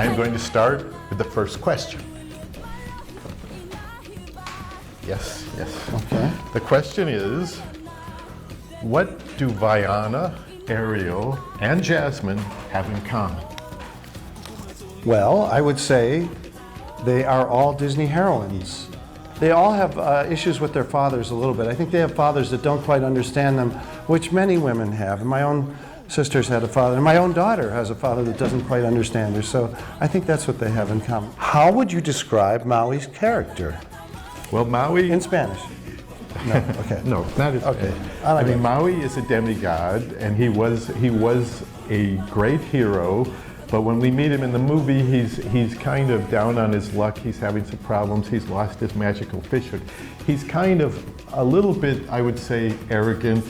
I'm going to start with the first question. Yes, yes. Okay. The question is, what do Vaiana, Ariel, and Jasmine have in common? Well, I would say they are all Disney heroines. They all have issues with their fathers a little bit. I think they have fathers that don't quite understand them, which many women have. And my own sister's had a father, and my own daughter has a father that doesn't quite understand her. So I think that's what they have in common. How would you describe Maui's character? Well, Maui... In Spanish. No, okay. No, not in Okay. Spanish. I like I mean, it. Maui is a demigod, and he was a great hero. But when we meet him in the movie, he's kind of down on his luck. He's having some problems. He's lost his magical fishhook. He's kind of a little bit, I would say, arrogant.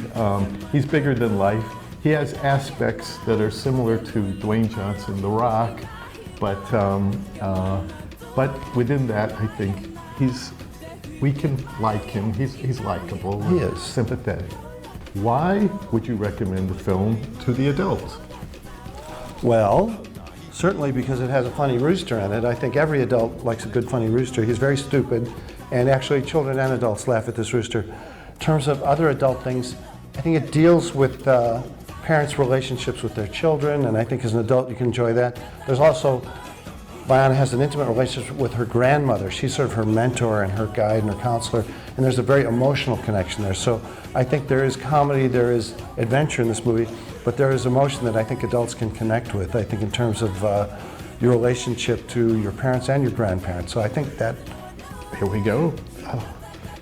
He's bigger than life. He has aspects that are similar to Dwayne Johnson, The Rock, but within that, I think we can like him. He's likable. He is. Sympathetic. Why would you recommend the film to the adults? Well, certainly because it has a funny rooster in it. I think every adult likes a good funny rooster. He's very stupid, and actually children and adults laugh at this rooster. In terms of other adult things, I think it deals with parents' relationships with their children, and I think as an adult you can enjoy that. There's also, Vaiana has an intimate relationship with her grandmother. She's sort of her mentor and her guide and her counselor, and there's a very emotional connection there. So I think there is comedy, there is adventure in this movie, but there is emotion that I think adults can connect with, I think in terms of your relationship to your parents and your grandparents. So I think that... Here we go.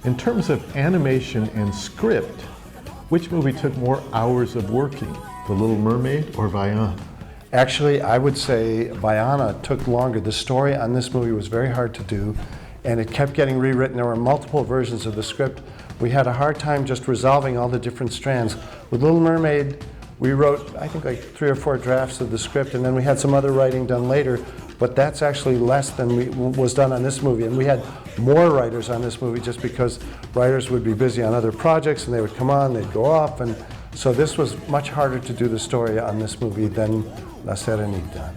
In terms of animation and script, which movie took more hours of working, The Little Mermaid or Vaiana? Actually, I would say Vaiana took longer. The story on this movie was very hard to do, and it kept getting rewritten. There were multiple versions of the script. We had a hard time just resolving all the different strands. With Little Mermaid, we wrote, I think, like 3 or 4 drafts of the script, and then we had some other writing done later, but that's actually less than was done on this movie. And we had more writers on this movie just because writers would be busy on other projects, and they would come on, they'd go off, and so this was much harder to do the story on this movie than La Sirenita.